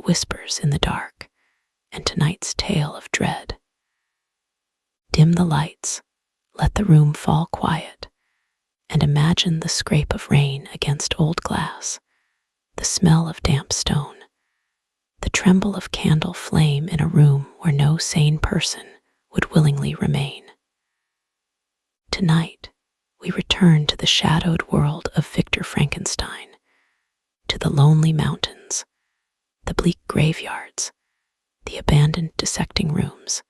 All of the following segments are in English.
whispers in the dark, and tonight's tale of dread. Dim the lights, let the room fall quiet, and imagine the scrape of rain against old glass, the smell of damp stone, the tremble of candle flame in a room where no sane person would willingly remain. Tonight, we return to the shadowed world of Victor Frankenstein, to the lonely mountains, the bleak graveyards, the abandoned dissecting rooms,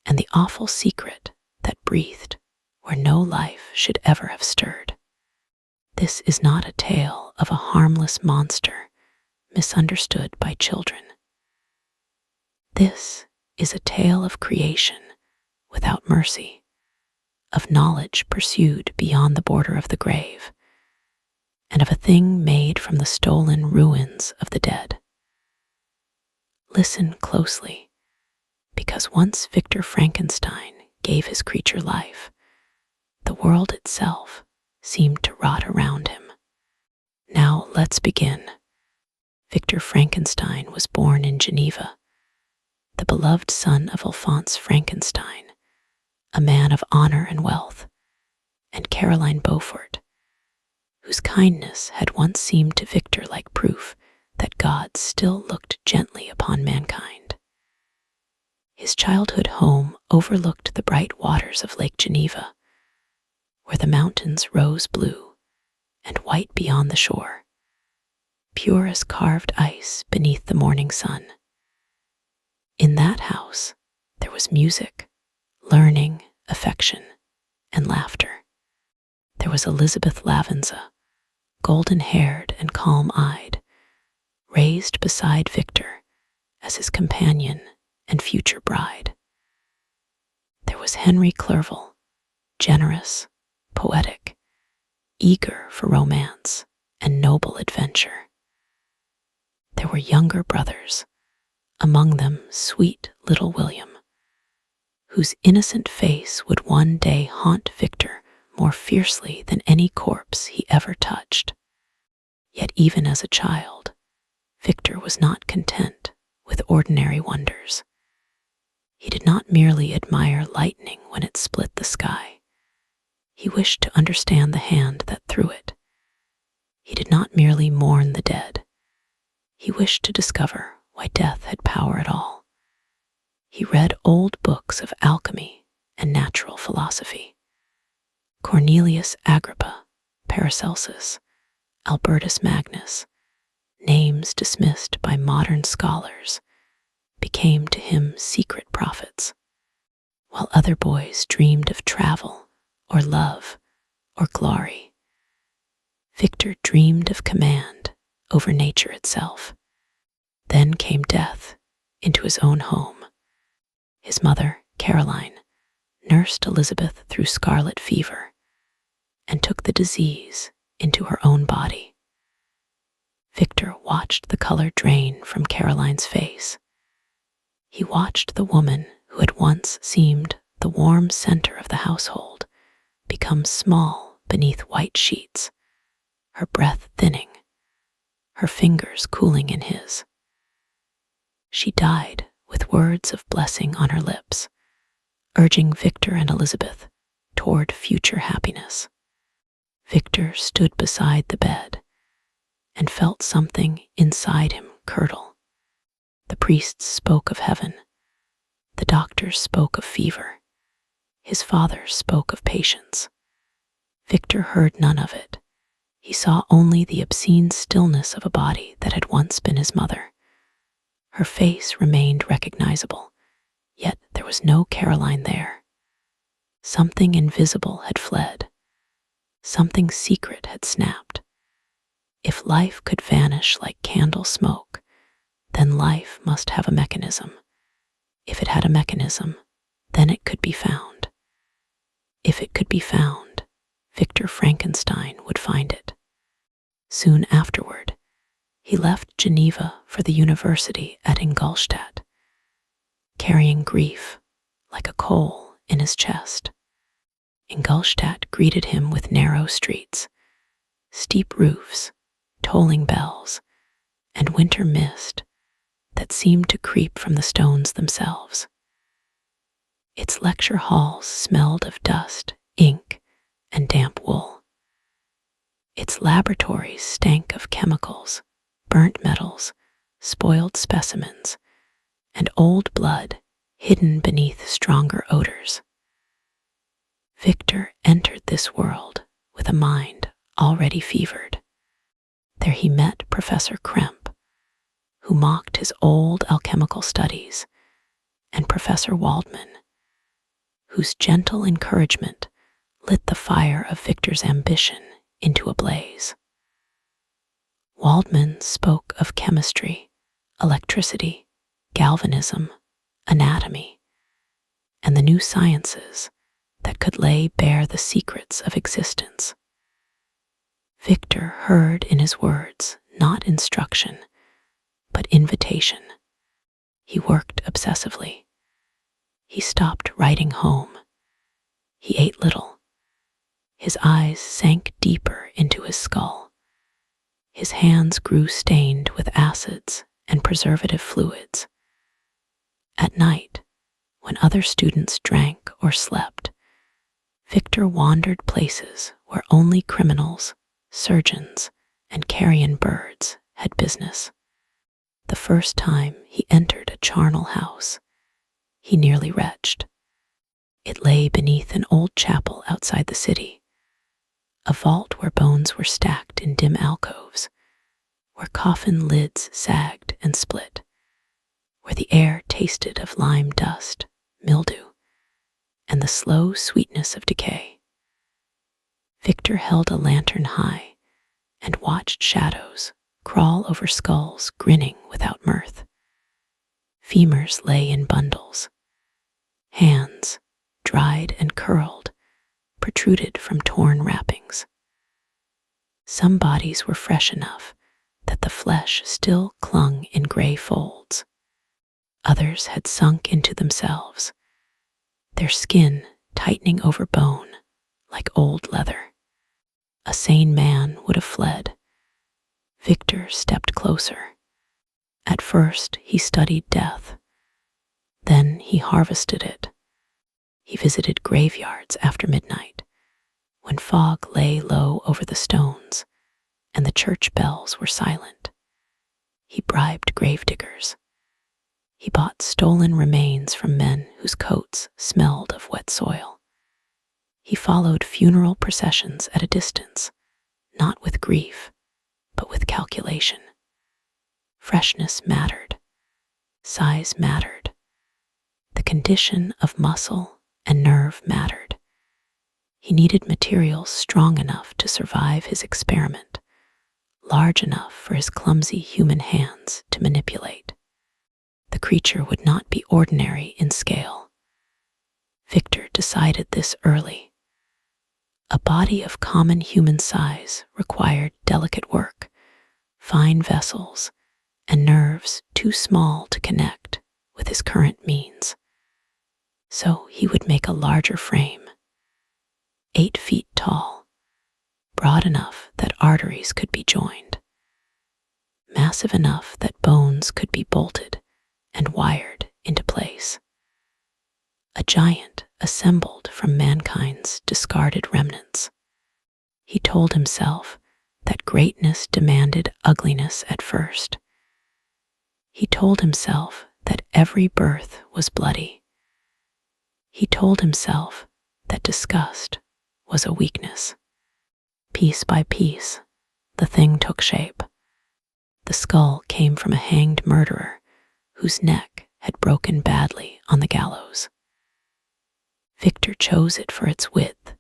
and the awful secret that breathed where no life should ever have stirred. This is not a tale of a harmless monster misunderstood by children. This is a tale of creation without mercy, of knowledge pursued beyond the border of the grave, and of a thing made from the stolen ruins of the dead. Listen closely, because once Victor Frankenstein gave his creature life, the world itself seemed to rot around him. Now let's begin. Victor Frankenstein was born in Geneva, the beloved son of Alphonse Frankenstein, a man of honor and wealth, and Caroline Beaufort, whose kindness had once seemed to Victor like proof that God still looked gently upon mankind. His childhood home overlooked the bright waters of Lake Geneva, where the mountains rose blue and white beyond the shore, pure as carved ice beneath the morning sun. In that house, there was music, learning, affection, and laughter. There was Elizabeth Lavenza, golden-haired and calm-eyed, raised beside Victor as his companion and future bride. There was Henry Clerval, generous, poetic, eager for romance and noble adventure. There were younger brothers, among them sweet little William, whose innocent face would one day haunt Victor more fiercely than any corpse he ever touched. Yet even as a child, Victor was not content with ordinary wonders. He did not merely admire lightning when it split the sky. He wished to understand the hand that threw it. He did not merely mourn the dead. He wished to discover why death had power at all. He read old books of alchemy and natural philosophy. Cornelius Agrippa, Paracelsus, Albertus Magnus, names dismissed by modern scholars, became to him secret prophets, while other boys dreamed of travel or love or glory. Victor dreamed of command over nature itself. Then came death into his own home. His mother, Caroline, nursed Elizabeth through scarlet fever and took the disease into her own body. Victor watched the color drain from Caroline's face. He watched the woman who had once seemed the warm center of the household become small beneath white sheets, her breath thinning, her fingers cooling in his. She died with words of blessing on her lips, urging Victor and Elizabeth toward future happiness. Victor stood beside the bed and felt something inside him curdle. The priests spoke of heaven. The doctors spoke of fever. His father spoke of patience. Victor heard none of it. He saw only the obscene stillness of a body that had once been his mother. Her face remained recognizable, yet there was no Caroline there. Something invisible had fled. Something secret had snapped. If life could vanish like candle smoke, then life must have a mechanism. If it had a mechanism, then it could be found. If it could be found, Victor Frankenstein would find it. Soon afterward, he left Geneva for the university at Ingolstadt, carrying grief like a coal in his chest. Ingolstadt greeted him with narrow streets, steep roofs, tolling bells, and winter mist that seemed to creep from the stones themselves. Its lecture halls smelled of dust, ink, and damp wool. Its laboratories stank of chemicals, burnt metals, spoiled specimens, and old blood hidden beneath stronger odors. Victor entered this world with a mind already fevered. There he met Professor Kremp, who mocked his old alchemical studies, and Professor Waldman, whose gentle encouragement lit the fire of Victor's ambition into a blaze. Waldman spoke of chemistry, electricity, galvanism, anatomy, and the new sciences that could lay bare the secrets of existence. Victor heard in his words not instruction, but invitation. He worked obsessively. He stopped writing home. He ate little. His eyes sank deeper into his skull. His hands grew stained with acids and preservative fluids. At night, when other students drank or slept, Victor wandered places where only criminals, surgeons, and carrion birds had business. The first time he entered a charnel house, he nearly retched. It lay beneath an old chapel outside the city, a vault where bones were stacked in dim alcoves, where coffin lids sagged and split, where the air tasted of lime dust, mildew, and the slow sweetness of decay. Victor held a lantern high and watched shadows crawl over skulls grinning without mirth. Femurs lay in bundles. Hands, dried and curled, protruded from torn wrappings. Some bodies were fresh enough that the flesh still clung in gray folds. Others had sunk into themselves, their skin tightening over bone like old leather. A sane man would have fled. Victor stepped closer. At first, he studied death. Then he harvested it. He visited graveyards after midnight, when fog lay low over the stones and the church bells were silent. He bribed gravediggers. He bought stolen remains from men whose coats smelled of wet soil. He followed funeral processions at a distance, not with grief, but with calculation. Freshness mattered. Size mattered. The condition of muscle and nerve mattered. He needed materials strong enough to survive his experiment, large enough for his clumsy human hands to manipulate. The creature would not be ordinary in scale. Victor decided this early. A body of common human size required delicate work, fine vessels, and nerves too small to connect with his current means. So he would make a larger frame, 8 feet tall, broad enough that arteries could be joined, massive enough that bones could be bolted and wired into place. A giant assembled from mankind's discarded remnants. He told himself that greatness demanded ugliness at first. He told himself that every birth was bloody. He told himself that disgust was a weakness. Piece by piece, the thing took shape. The skull came from a hanged murderer whose neck had broken badly on the gallows. Victor chose it for its width,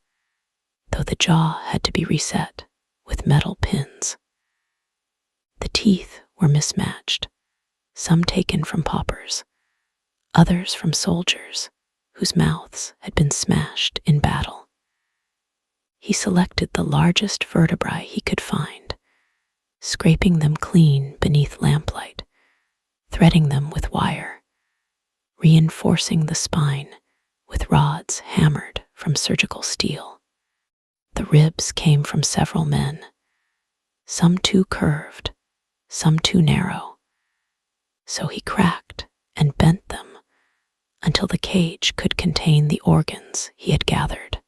though the jaw had to be reset with metal pins. The teeth were mismatched, some taken from paupers, others from soldiers whose mouths had been smashed in battle. He selected the largest vertebrae he could find, scraping them clean beneath lamplight, threading them with wire, reinforcing the spine with rods hammered from surgical steel. The ribs came from several men, some too curved, some too narrow. so he cracked and bent them until the cage could contain the organs he had gathered.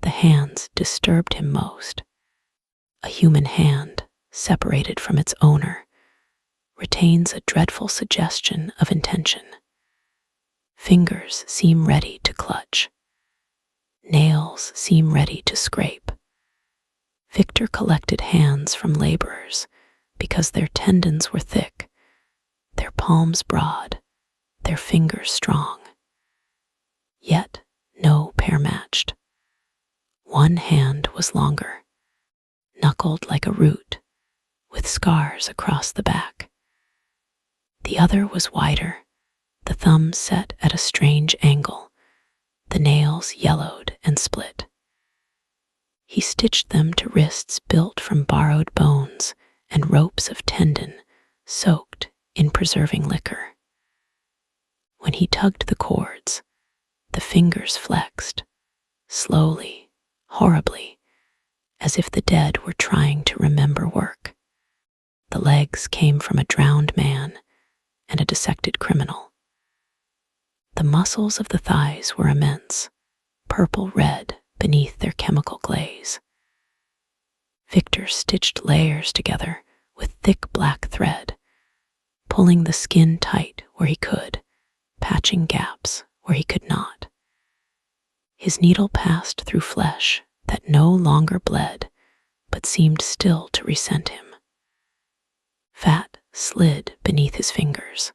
The hands disturbed him most. A human hand, separated from its owner, retains a dreadful suggestion of intention. Fingers seem ready to clutch. Nails seem ready to scrape. Victor collected hands from laborers because their tendons were thick, their palms broad, their fingers strong. Yet no pair matched. One hand was longer, knuckled like a root, with scars across the back. The other was wider, the thumb set at a strange angle, the nails yellowed and split. He stitched them to wrists built from borrowed bones and ropes of tendon soaked in preserving liquor. When he tugged the cords, the fingers flexed, slowly, horribly, as if the dead were trying to remember work. The legs came from a drowned man and a dissected criminal. The muscles of the thighs were immense, purple-red beneath their chemical glaze. Victor stitched layers together with thick black thread, pulling the skin tight where he could, patching gaps where he could not. His needle passed through flesh that no longer bled, but seemed still to resent him. Fat slid beneath his fingers.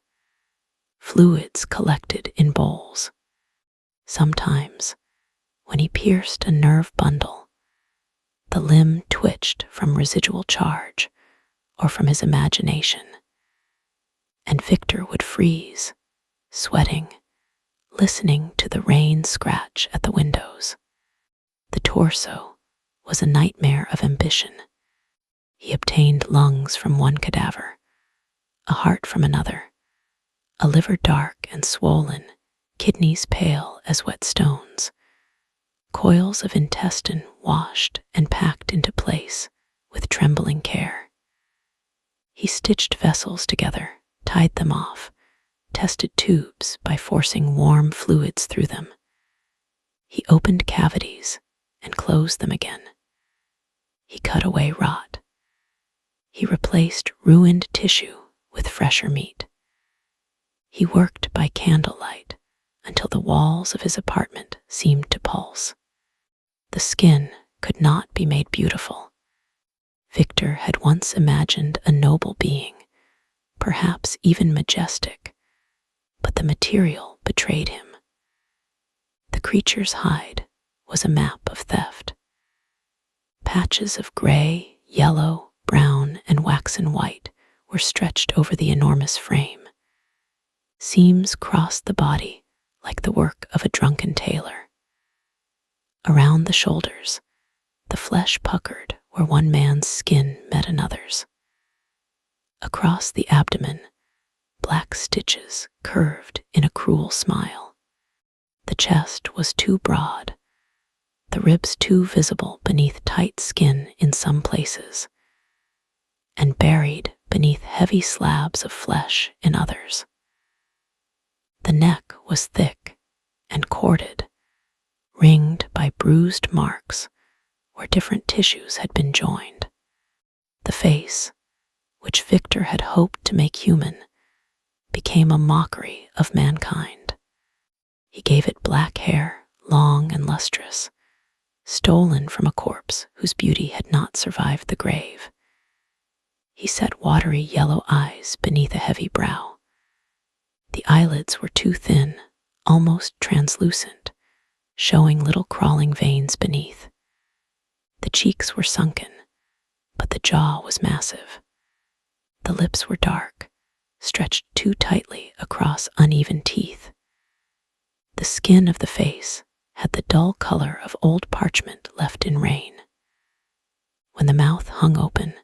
Fluids collected in bowls. Sometimes, when he pierced a nerve bundle, the limb twitched from residual charge or from his imagination, and Victor would freeze, sweating, listening to the rain scratch at the windows. The torso was a nightmare of ambition. He obtained lungs from one cadaver, a heart from another, a liver dark and swollen, kidneys pale as wet stones, coils of intestine washed and packed into place with trembling care. He stitched vessels together, tied them off, tested tubes by forcing warm fluids through them. He opened cavities and closed them again. He cut away rot. He replaced ruined tissue with fresher meat. He worked by candlelight until the walls of his apartment seemed to pulse. The skin could not be made beautiful. Victor had once imagined a noble being, perhaps even majestic, but the material betrayed him. The creature's hide was a map of theft. Patches of gray, yellow, brown, and waxen white were stretched over the enormous frame. Seams crossed the body like the work of a drunken tailor. Around the shoulders, the flesh puckered where one man's skin met another's. Across the abdomen, black stitches curved in a cruel smile. The chest was too broad, the ribs too visible beneath tight skin in some places, and buried beneath heavy slabs of flesh in others. The neck was thick and corded, ringed by bruised marks where different tissues had been joined. The face, which Victor had hoped to make human, became a mockery of mankind. He gave it black hair, long and lustrous, stolen from a corpse whose beauty had not survived the grave. He set watery yellow eyes beneath a heavy brow. The eyelids were too thin, almost translucent, showing little crawling veins beneath. The cheeks were sunken, but the jaw was massive. The lips were dark, stretched too tightly across uneven teeth. The skin of the face had the dull color of old parchment left in rain. When the mouth hung open,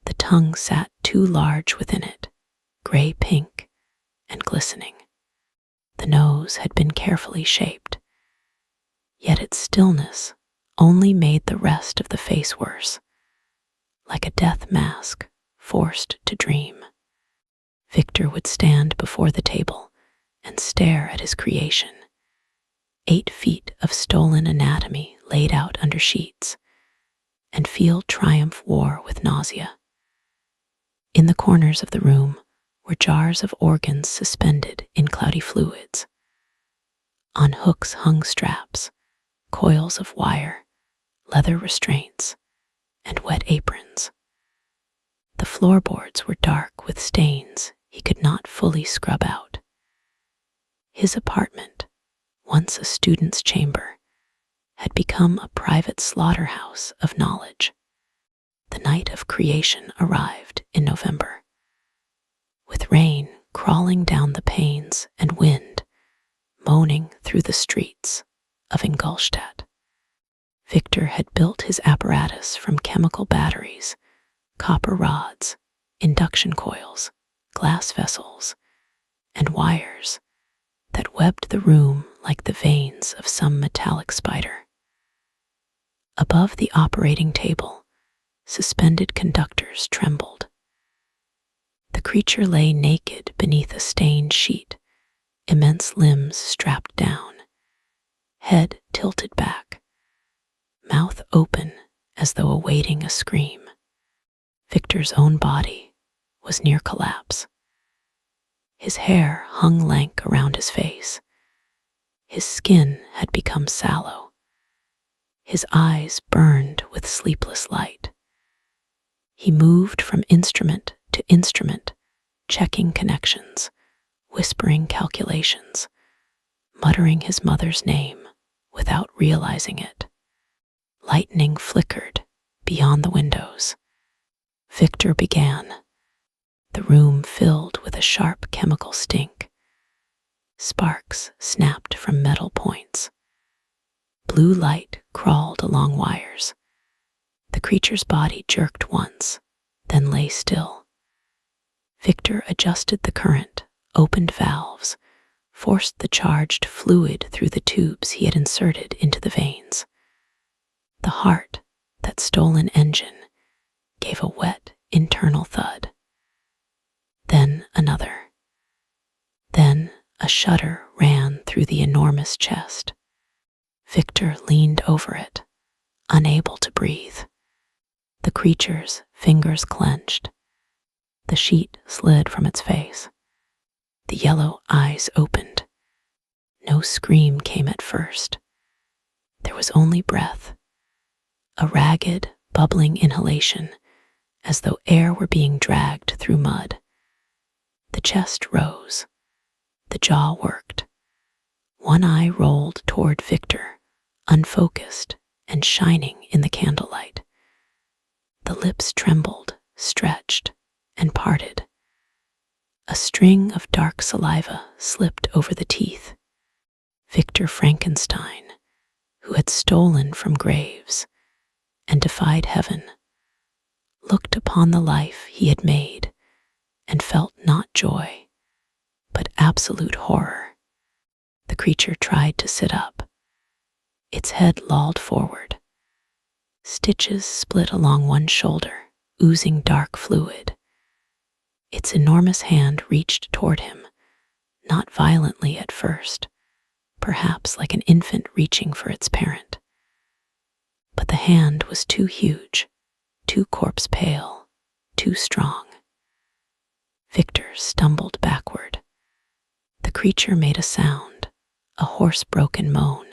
the tongue sat too large within it, gray-pink and glistening. The nose had been carefully shaped, yet its stillness only made the rest of the face worse, like a death mask forced to dream. Victor would stand before the table and stare at his creation. 8 feet of stolen anatomy laid out under sheets, and feel triumph war with nausea. In the corners of the room were jars of organs suspended in cloudy fluids. On hooks hung straps, coils of wire, leather restraints, and wet aprons. The floorboards were dark with stains he could not fully scrub out. His apartment, once a student's chamber, had become a private slaughterhouse of knowledge. The night of creation arrived in November. With rain crawling down the panes and wind moaning through the streets of Ingolstadt, Victor had built his apparatus from chemical batteries, copper rods, induction coils, glass vessels, and wires that webbed the room like the veins of some metallic spider. Above the operating table, suspended conductors trembled. The creature lay naked beneath a stained sheet, immense limbs strapped down, head tilted back, mouth open as though awaiting a scream. Victor's own body was near collapse. His hair hung lank around his face. His skin had become sallow. His eyes burned with sleepless light. He moved from instrument to instrument, checking connections, whispering calculations, muttering his mother's name without realizing it. Lightning flickered beyond the windows. Victor began. The room filled with a sharp chemical stink. Sparks snapped from metal points. Blue light crawled along wires. The creature's body jerked once, then lay still. Victor adjusted the current, opened valves, forced the charged fluid through the tubes he had inserted into the veins. The heart, that stolen engine, gave a wet internal thud. Then another. Then a shudder ran through the enormous chest. Victor leaned over it, unable to breathe. The creature's fingers clenched. The sheet slid from its face. The yellow eyes opened. No scream came at first. There was only breath, a ragged, bubbling inhalation, as though air were being dragged through mud. The chest rose. The jaw worked. One eye rolled toward Victor, unfocused and shining in the candlelight. The lips trembled, stretched, and parted. A string of dark saliva slipped over the teeth. Victor Frankenstein, who had stolen from graves and defied heaven, looked upon the life he had made and felt not joy, but absolute horror. The creature tried to sit up. Its head lolled forward. Stitches split along one shoulder, oozing dark fluid. Its enormous hand reached toward him, not violently at first, perhaps like an infant reaching for its parent. But the hand was too huge, too corpse pale, too strong. Victor stumbled backward. The creature made a sound, a hoarse broken moan,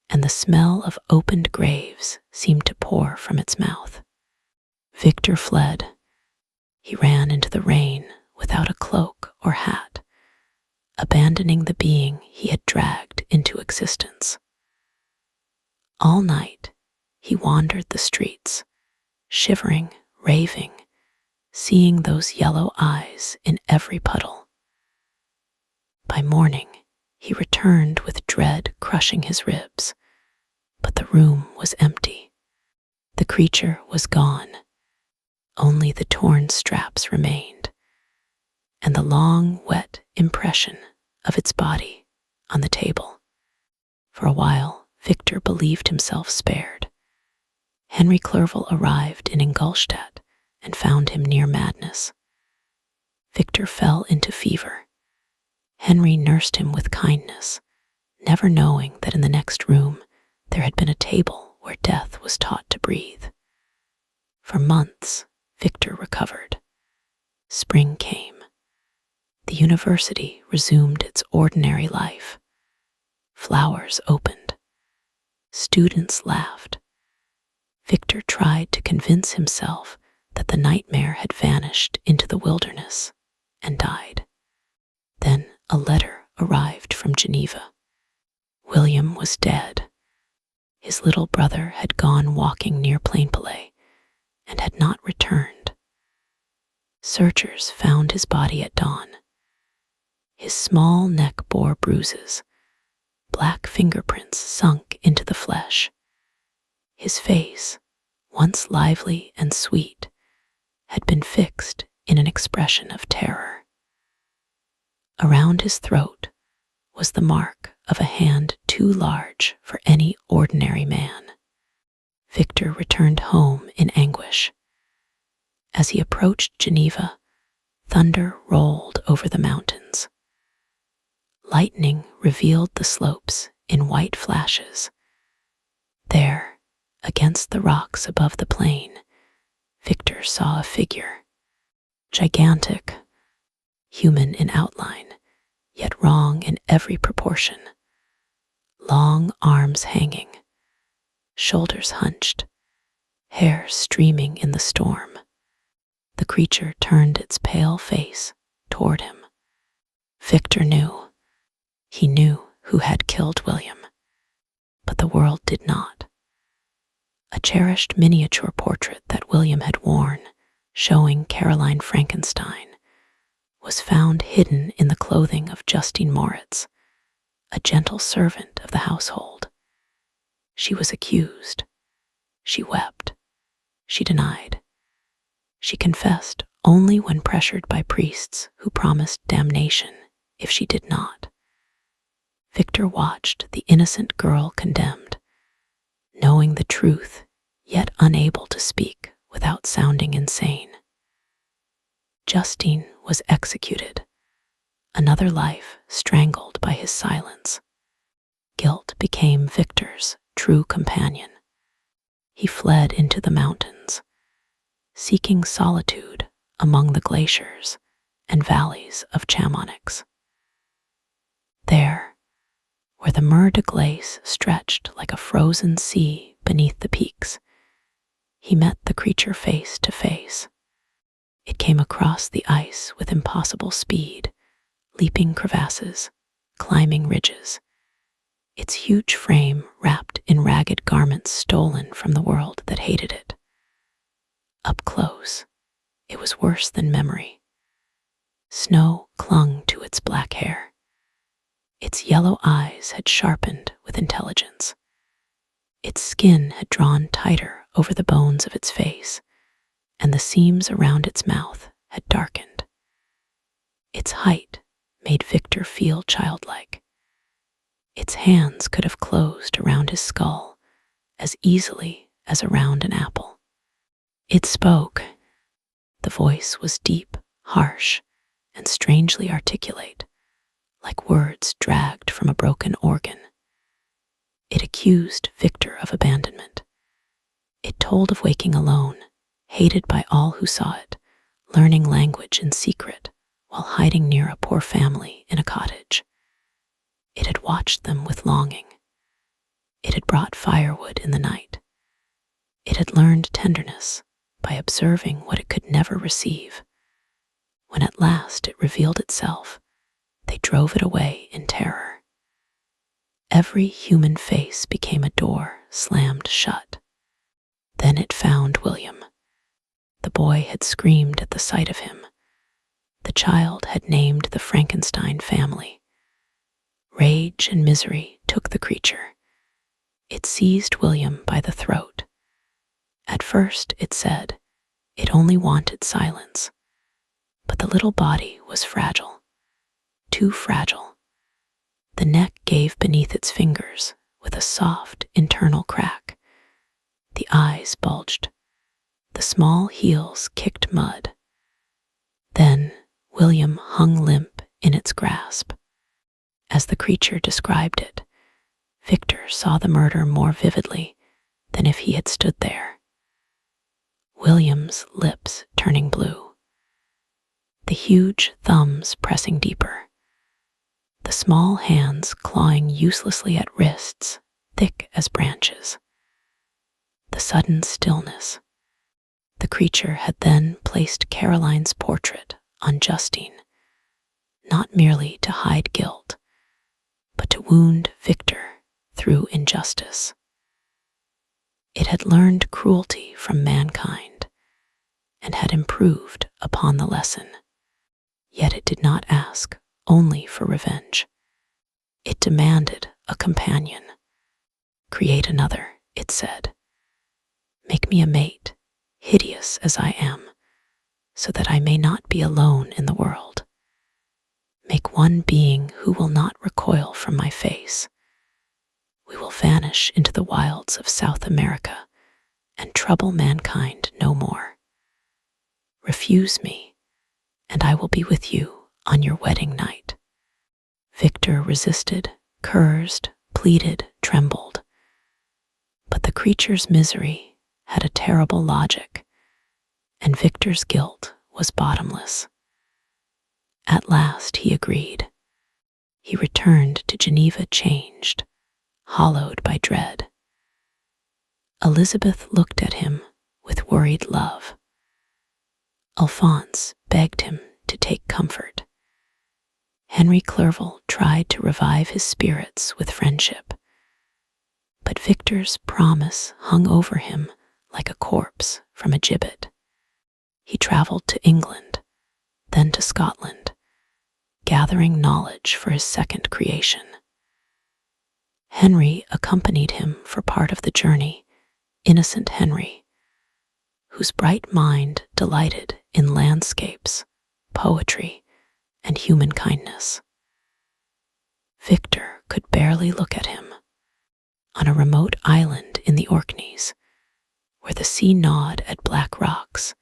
and the smell of opened graves seemed to pour from its mouth. Victor fled. He ran into the rain without a cloak or hat, abandoning the being he had dragged into existence. All night, he wandered the streets, shivering, raving, seeing those yellow eyes in every puddle. By morning, he returned with dread crushing his ribs, but the room was empty. The creature was gone. Only the torn straps remained, and the long, wet impression of its body on the table. For a while, Victor believed himself spared. Henry Clerval arrived in Ingolstadt and found him near madness. Victor fell into fever. Henry nursed him with kindness, never knowing that in the next room there had been a table where death was taught to breathe. For months, Victor recovered. Spring came. The university resumed its ordinary life. Flowers opened. Students laughed. Victor tried to convince himself that the nightmare had vanished into the wilderness and died. Then a letter arrived from Geneva. William was dead. His little brother had gone walking near Plainpalais and had not returned. Searchers found his body at dawn. His small neck bore bruises. Black fingerprints sunk into the flesh. His face, once lively and sweet, had been fixed in an expression of terror. Around his throat was the mark of a hand too large for any ordinary man. Victor returned home in anguish. As he approached Geneva, thunder rolled over the mountains. Lightning revealed the slopes in white flashes. There, against the rocks above the plain, Victor saw a figure. Gigantic, human in outline, yet wrong in every proportion. Long arms hanging, shoulders hunched, hair streaming in the storm. The creature turned its pale face toward him. Victor knew. He knew who had killed William, but the world did not. A cherished miniature portrait that William had worn, showing Caroline Frankenstein, was found hidden in the clothing of Justine Moritz, a gentle servant of the household. She was accused. She wept. She denied. She confessed only when pressured by priests who promised damnation if she did not. Victor watched the innocent girl condemned, knowing the truth, yet unable to speak without sounding insane. Justine was executed, another life strangled by his silence. Guilt became Victor's true companion. He fled into the mountains, seeking solitude among the glaciers and valleys of Chamonix. There, where the Mer de Glace stretched like a frozen sea beneath the peaks, he met the creature face to face. It came across the ice with impossible speed, leaping crevasses, climbing ridges, its huge frame wrapped in ragged garments stolen from the world that hated it. Up close, it was worse than memory. Snow clung to its black hair. Its yellow eyes had sharpened with intelligence. Its skin had drawn tighter over the bones of its face, and the seams around its mouth had darkened. Its height made Victor feel childlike. Its hands could have closed around his skull as easily as around an apple. It spoke. The voice was deep, harsh, and strangely articulate, like words dragged from a broken organ. It accused Victor of abandonment. It told of waking alone, hated by all who saw it, learning language in secret while hiding near a poor family in a cottage. It had watched them with longing. It had brought firewood in the night. It had learned tenderness by observing what it could never receive. When at last it revealed itself, they drove it away in terror. Every human face became a door slammed shut. Then it found William. The boy had screamed at the sight of him. The child had named the Frankenstein family. Rage and misery took the creature. It seized William by the throat. At first, it said, it only wanted silence. But the little body was fragile. Too fragile. The neck gave beneath its fingers with a soft internal crack. The eyes bulged. The small heels kicked mud. Then William hung limp in its grasp. As the creature described it, Victor saw the murder more vividly than if he had stood there. William's lips turning blue, the huge thumbs pressing deeper, the small hands clawing uselessly at wrists thick as branches. The sudden stillness. The creature had then placed Caroline's portrait on Justine, not merely to hide guilt, but to wound Victor through injustice. It had learned cruelty from mankind and had improved upon the lesson. Yet it did not ask only for revenge. It demanded a companion. Create another, it said. Make me a mate, hideous as I am, so that I may not be alone in the world. Make one being who will not recoil from my face. We will vanish into the wilds of South America and trouble mankind no more. Refuse me, and I will be with you on your wedding night. Victor resisted, cursed, pleaded, trembled. But the creature's misery had a terrible logic, and Victor's guilt was bottomless. At last he agreed. He returned to Geneva changed, hollowed by dread. Elizabeth looked at him with worried love. Alphonse begged him to take comfort. Henry Clerval tried to revive his spirits with friendship. But Victor's promise hung over him like a corpse from a gibbet. He traveled to England, then to Scotland, gathering knowledge for his second creation. Henry accompanied him for part of the journey, innocent Henry, whose bright mind delighted in landscapes, poetry, and human kindness. Victor could barely look at him. On a remote island in the Orkneys, where the sea gnawed at black rocks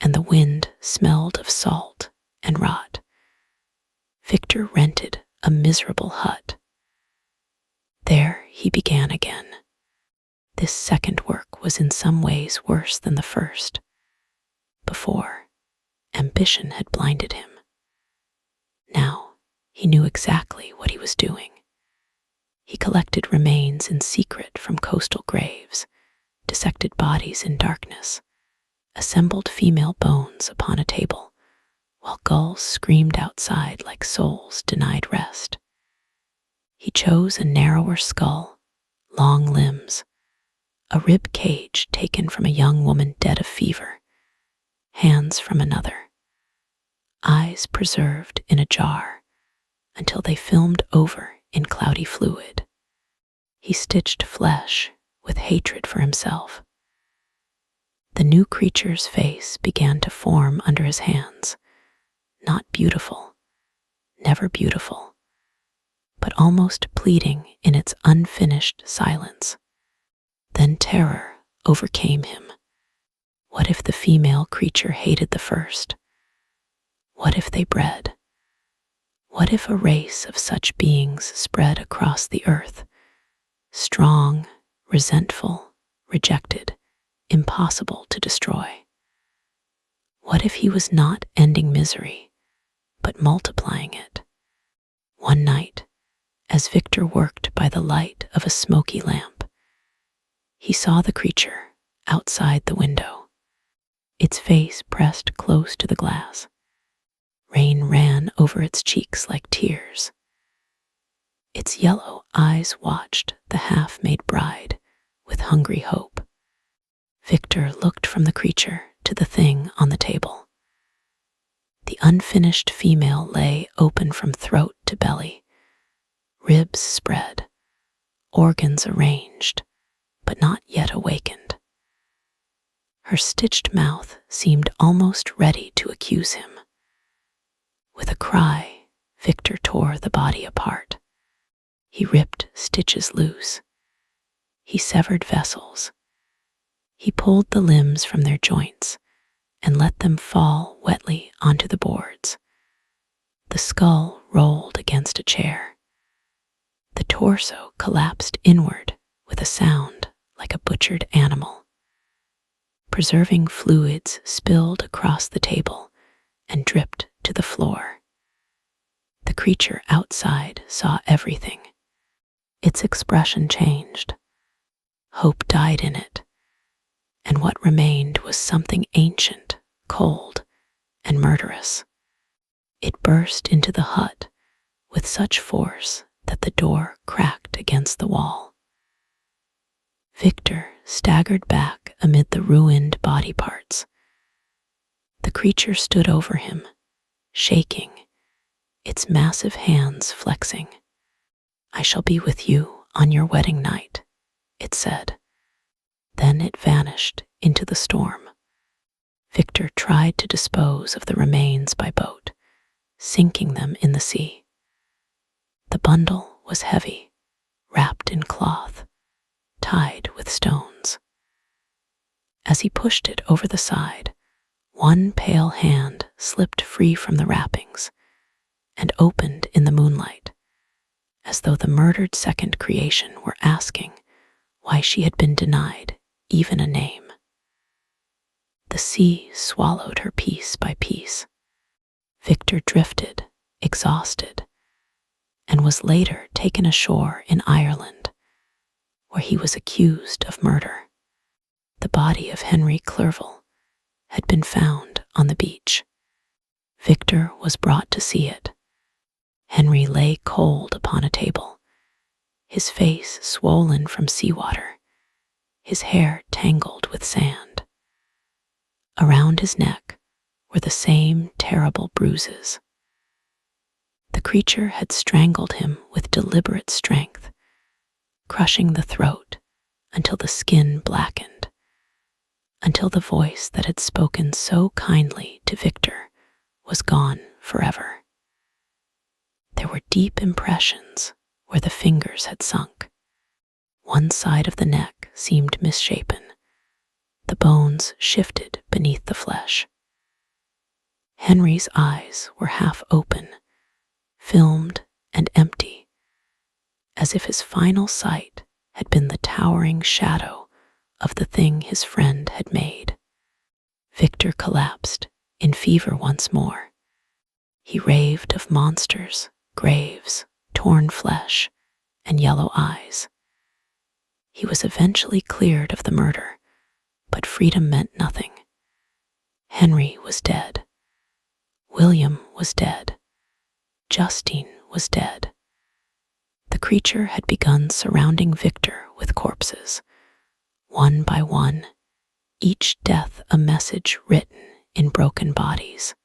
and the wind smelled of salt and rot, Victor rented a miserable hut. There he began again. This second work was in some ways worse than the first. Before, ambition had blinded him. Now, he knew exactly what he was doing. He collected remains in secret from coastal graves, dissected bodies in darkness, assembled female bones upon a table, while gulls screamed outside like souls denied rest. He chose a narrower skull, long limbs, a rib cage taken from a young woman dead of fever, hands from another, eyes preserved in a jar until they filmed over in cloudy fluid. He stitched flesh with hatred for himself. The new creature's face began to form under his hands, not beautiful, never beautiful, but almost pleading in its unfinished silence. Then terror overcame him. What if the female creature hated the first? What if they bred? What if a race of such beings spread across the earth, strong, resentful, rejected, impossible to destroy? What if he was not ending misery, but multiplying it? One night, as Victor worked by the light of a smoky lamp, he saw the creature outside the window, its face pressed close to the glass. Rain ran over its cheeks like tears. Its yellow eyes watched the half-made bride with hungry hope. Victor looked from the creature to the thing on the table. The unfinished female lay open from throat to belly, ribs spread, organs arranged, but not yet awakened. Her stitched mouth seemed almost ready to accuse him. With a cry, Victor tore the body apart. He ripped stitches loose. He severed vessels. He pulled the limbs from their joints and let them fall wetly onto the boards. skull rolled against a chair. The torso collapsed inward with a sound like a butchered animal. Preserving fluids spilled across the table and dripped to the floor. The creature outside saw everything. Its expression changed. Hope died in it, and what remained was something ancient, cold, and murderous. It burst into the hut with such force that the door cracked against the wall. Victor staggered back amid the ruined body parts. The creature stood over him, shaking, its massive hands flexing. "I shall be with you on your wedding night," it said. Then it vanished into the storm. Victor tried to dispose of the remains by boat, sinking them in the sea. The bundle was heavy, wrapped in cloth, tied with stones. As he pushed it over the side, one pale hand slipped free from the wrappings and opened in the moonlight, as though the murdered second creation were asking why she had been denied even a name. The sea swallowed her piece by piece. Victor drifted, exhausted, and was later taken ashore in Ireland, where he was accused of murder. The body of Henry Clerval had been found on the beach. Victor was brought to see it. Henry lay cold upon a table, his face swollen from seawater, his hair tangled with sand. Around his neck were the same terrible bruises. The creature had strangled him with deliberate strength, crushing the throat until the skin blackened, until the voice that had spoken so kindly to Victor was gone forever. There were deep impressions where the fingers had sunk. One side of the neck seemed misshapen. The bones shifted beneath the flesh. Henry's eyes were half open, filmed and empty, as if his final sight had been the towering shadow of the thing his friend had made. Victor collapsed in fever once more. He raved of monsters, graves, torn flesh, and yellow eyes. He was eventually cleared of the murder, but freedom meant nothing. Henry was dead. William was dead. Justine was dead. The creature had begun surrounding Victor with corpses, one by one, each death a message written in broken bodies.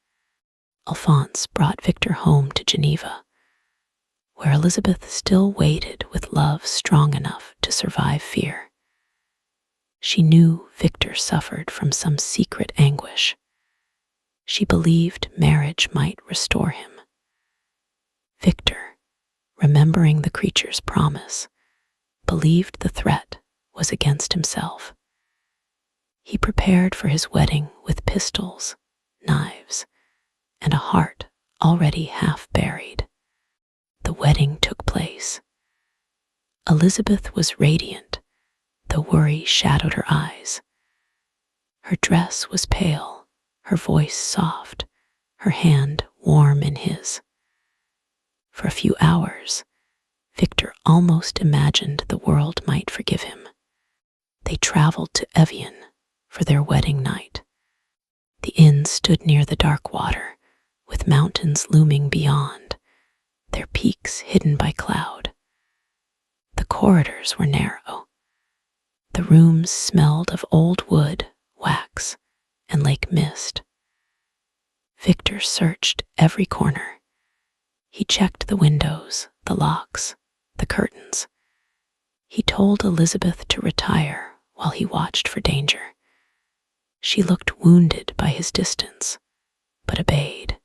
Alphonse brought Victor home to Geneva, where Elizabeth still waited with love strong enough to survive fear. She knew Victor suffered from some secret anguish. She believed marriage might restore him. Victor, remembering the creature's promise, believed the threat was against himself. He prepared for his wedding with pistols, knives, and a heart already half buried. The wedding took place. Elizabeth was radiant, though worry shadowed her eyes. Her dress was pale, her voice soft, her hand warm in his. For a few hours, Victor almost imagined the world might forgive him. They traveled to Evian for their wedding night. The inn stood near the dark water, with mountains looming beyond, their peaks hidden by cloud. The corridors were narrow. The rooms smelled of old wood, wax, and lake mist. Victor searched every corner. He checked the windows, the locks, the curtains. He told Elizabeth to retire while he watched for danger. She looked wounded by his distance, but obeyed.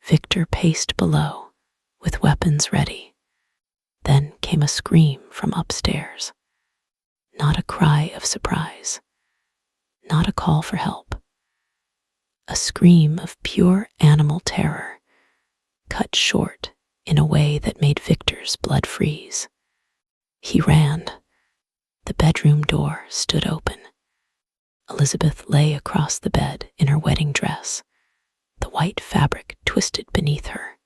Victor paced below, with weapons ready. Then came a scream from upstairs. Not a cry of surprise, not a call for help. A scream of pure animal terror, cut short in a way that made Victor's blood freeze. He ran. The bedroom door stood open. Elizabeth lay across the bed in her wedding dress, the white fabric twisted beneath her.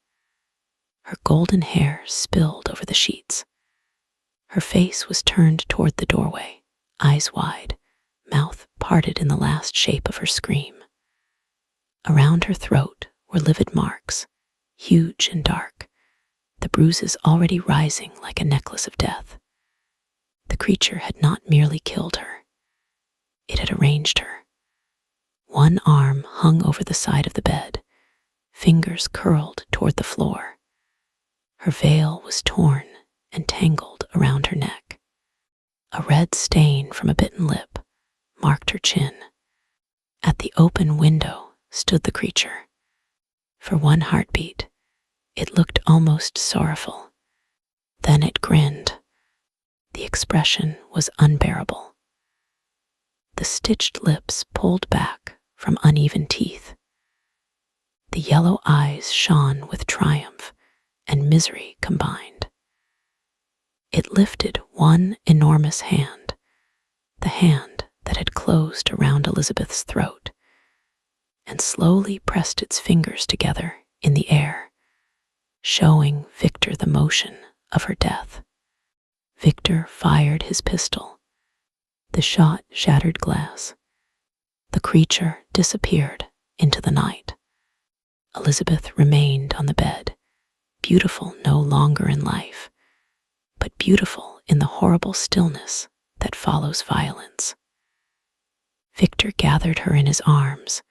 Her golden hair spilled over the sheets. Her face was turned toward the doorway, eyes wide, mouth parted in the last shape of her scream. Around her throat were livid marks, huge and dark, the bruises already rising like a necklace of death. The creature had not merely killed her. It had arranged her. One arm hung over the side of the bed, fingers curled toward the floor. Her veil was torn and tangled around her neck. A red stain from a bitten lip marked her chin. At the open window stood the creature. For one heartbeat, it looked almost sorrowful. Then it grinned. The expression was unbearable. The stitched lips pulled back from uneven teeth. The yellow eyes shone with triumph and misery combined. It lifted one enormous hand, the hand that had closed around Elizabeth's throat, and slowly pressed its fingers together in the air, showing Victor the motion of her death. Victor fired his pistol. The shot shattered glass. The creature disappeared into the night. Elizabeth remained on the bed, beautiful no longer in life, but beautiful in the horrible stillness that follows violence. Victor gathered her in his arms,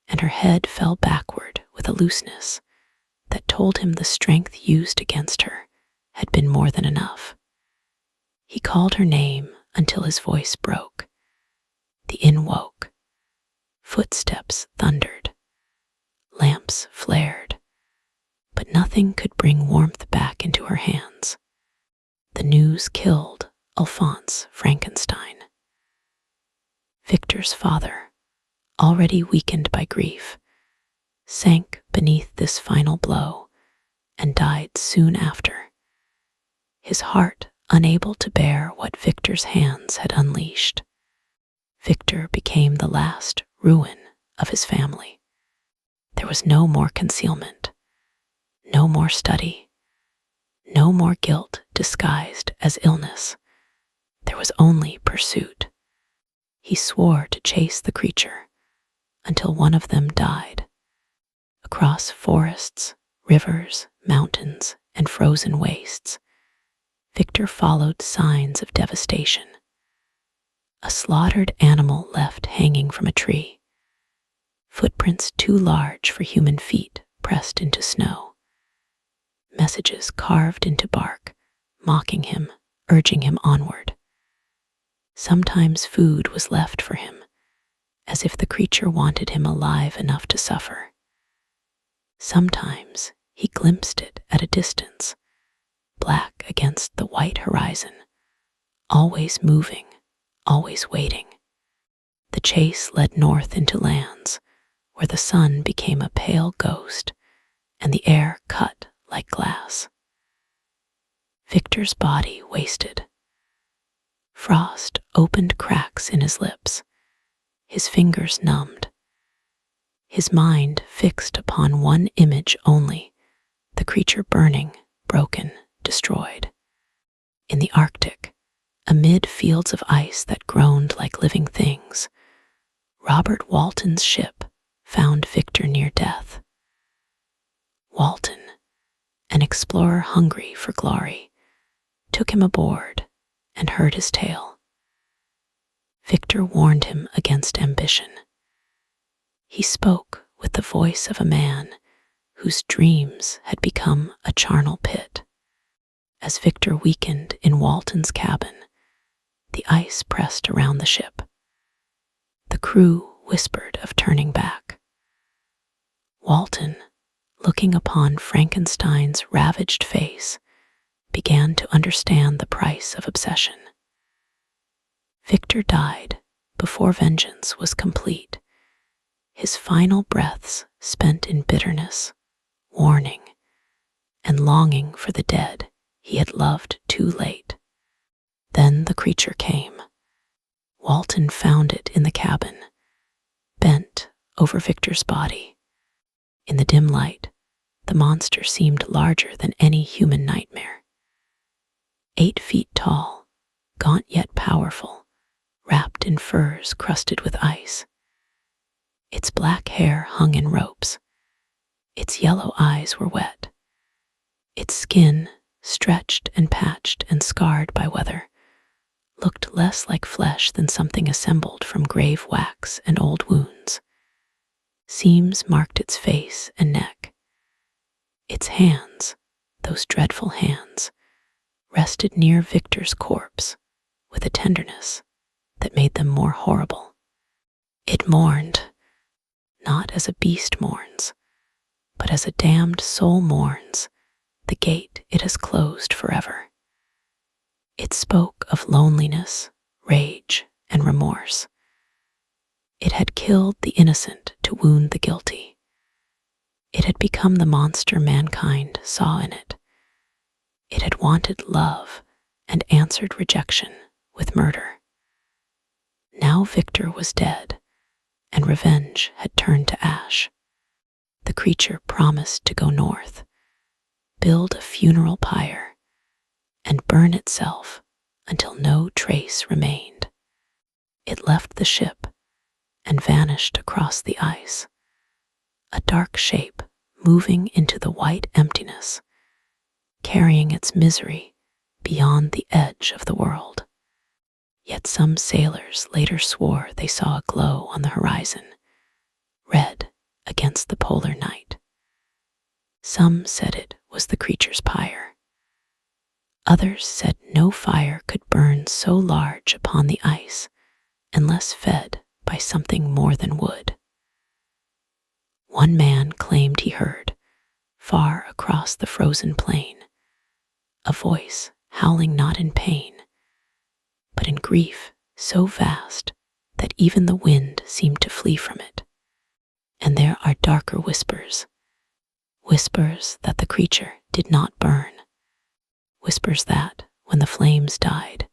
and her head fell backward with a looseness that told him the strength used against her had been more than enough. He called her name until his voice broke. The inn woke. Footsteps thundered. Lamps flared. But nothing could bring warmth back into her hands. The news killed Alphonse Frankenstein. Victor's father, already weakened by grief, sank beneath this final blow and died soon after, his heart unable to bear what Victor's hands had unleashed. Victor became the last ruin of his family. There was no more concealment, no more study, no more guilt disguised as illness. There was only pursuit. He swore to chase the creature until one of them died. Across forests, rivers, mountains, and frozen wastes, Victor followed signs of devastation. A slaughtered animal left hanging from a tree, footprints too large for human feet pressed into snow, messages carved into bark, mocking him, urging him onward. Sometimes food was left for him, as if the creature wanted him alive enough to suffer. Sometimes he glimpsed it at a distance, black against the white horizon, always moving, always waiting. The chase led north into lands where the sun became a pale ghost and the air cut like glass. Victor's body wasted. Frost opened cracks in his lips, his fingers numbed. His mind fixed upon one image only, the creature burning, broken, destroyed. In the Arctic, amid fields of ice that groaned like living things, Robert Walton's ship found Victor near death. Walton, an explorer hungry for glory, took him aboard and heard his tale. Victor warned him against ambition. He spoke with the voice of a man whose dreams had become a charnel pit. As Victor weakened in Walton's cabin, the ice pressed around the ship. The crew whispered of turning back. Walton, looking upon Frankenstein's ravaged face, began to understand the price of obsession. Victor died before vengeance was complete, his final breaths spent in bitterness, warning, and longing for the dead he had loved too late. Then the creature came. Walton found it in the cabin, bent over Victor's body. In the dim light, the monster seemed larger than any human nightmare. 8 feet tall, gaunt yet powerful, wrapped in furs crusted with ice. Its black hair hung in ropes. Its yellow eyes were wet. Its skin, stretched and patched and scarred by weather, looked less like flesh than something assembled from grave wax and old wounds. Seams marked its face and neck. Its hands, those dreadful hands, rested near Victor's corpse with a tenderness that made them more horrible. It mourned, not as a beast mourns, but as a damned soul mourns the gate it has closed forever. It spoke of loneliness, rage, and remorse. It had killed the innocent to wound the guilty. It had become the monster mankind saw in it. It had wanted love and answered rejection with murder. Now Victor was dead, and revenge had turned to ash. The creature promised to go north, build a funeral pyre, and burn itself until no trace remained. It left the ship and vanished across the ice, a dark shape moving into the white emptiness, carrying its misery beyond the edge of the world. Yet some sailors later swore they saw a glow on the horizon, red against the polar night. Some said it was the creature's pyre. Others said no fire could burn so large upon the ice unless fed by something more than wood. One man claimed he heard, far across the frozen plain, a voice howling not in pain, but in grief so vast that even the wind seemed to flee from it. And there are darker whispers, whispers that the creature did not burn, whispers that, when the flames died,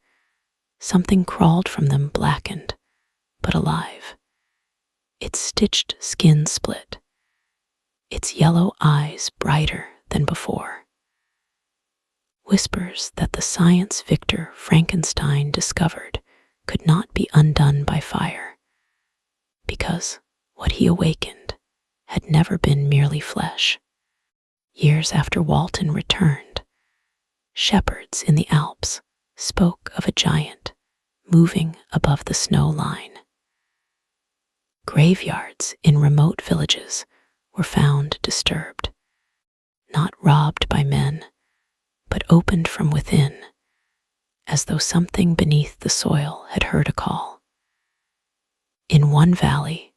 something crawled from them blackened, but alive. Its stitched skin split, its yellow eyes brighter than before. Whispers that the science Victor Frankenstein discovered could not be undone by fire, because what he awakened had never been merely flesh. Years after Walton returned, shepherds in the Alps spoke of a giant moving above the snow line. Graveyards in remote villages were found disturbed, not robbed by men, but opened from within, as though something beneath the soil had heard a call. In one valley,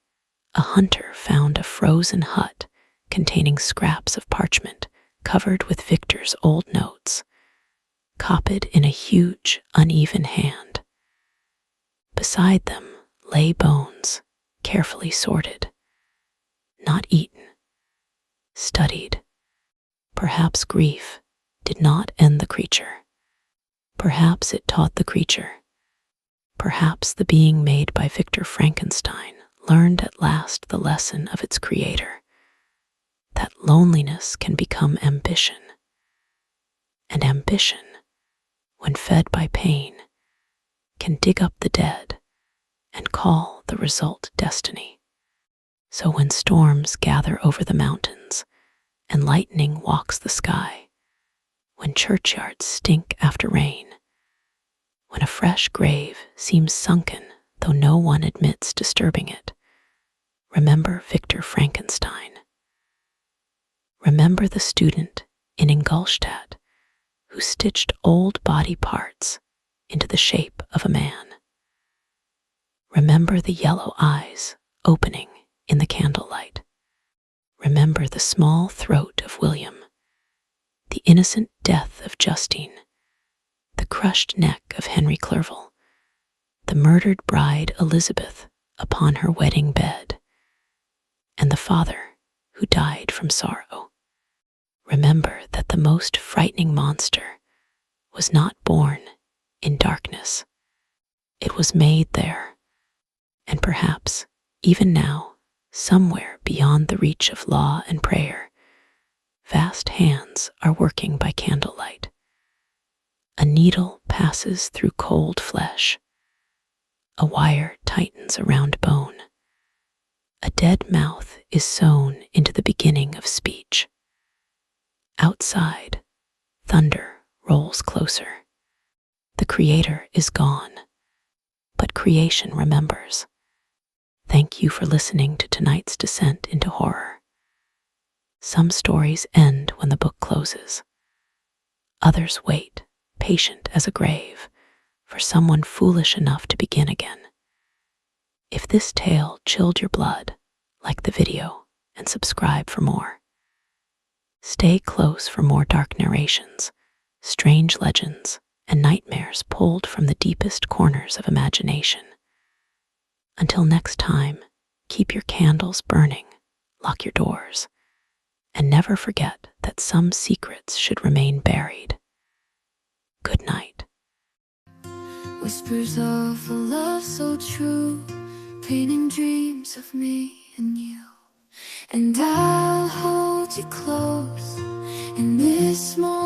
a hunter found a frozen hut containing scraps of parchment covered with Victor's old notes, copied in a huge, uneven hand. Beside them lay bones, carefully sorted, not eaten, studied. Perhaps grief did not end the creature. Perhaps it taught the creature. Perhaps the being made by Victor Frankenstein learned at last the lesson of its creator, that loneliness can become ambition, and ambition, when fed by pain, can dig up the dead and call the result destiny. So when storms gather over the mountains and lightning walks the sky, when churchyards stink after rain, when a fresh grave seems sunken though no one admits disturbing it, remember Victor Frankenstein. Remember the student in Ingolstadt who stitched old body parts into the shape of a man. Remember the yellow eyes opening in the candlelight. Remember the small throat of William, the innocent death of Justine, the crushed neck of Henry Clerval, the murdered bride Elizabeth upon her wedding bed, and the father who died from sorrow. Remember that the most frightening monster was not born in darkness. It was made there, and perhaps, even now, somewhere beyond the reach of law and prayer, vast hands are working by candlelight. A needle passes through cold flesh. A wire tightens around bone. A dead mouth is sewn into the beginning of speech. Outside, thunder rolls closer. The creator is gone, but creation remembers. Thank you for listening to tonight's descent into horror. Some stories end when the book closes. Others wait, patient as a grave, for someone foolish enough to begin again. If this tale chilled your blood, like the video and subscribe for more. Stay close for more dark narrations, strange legends, and nightmares pulled from the deepest corners of imagination. Until next time, keep your candles burning, lock your doors, and never forget that some secrets should remain buried. Good night. Whispers of a love so true, painting dreams of me and you. And I'll hold you close in this moment.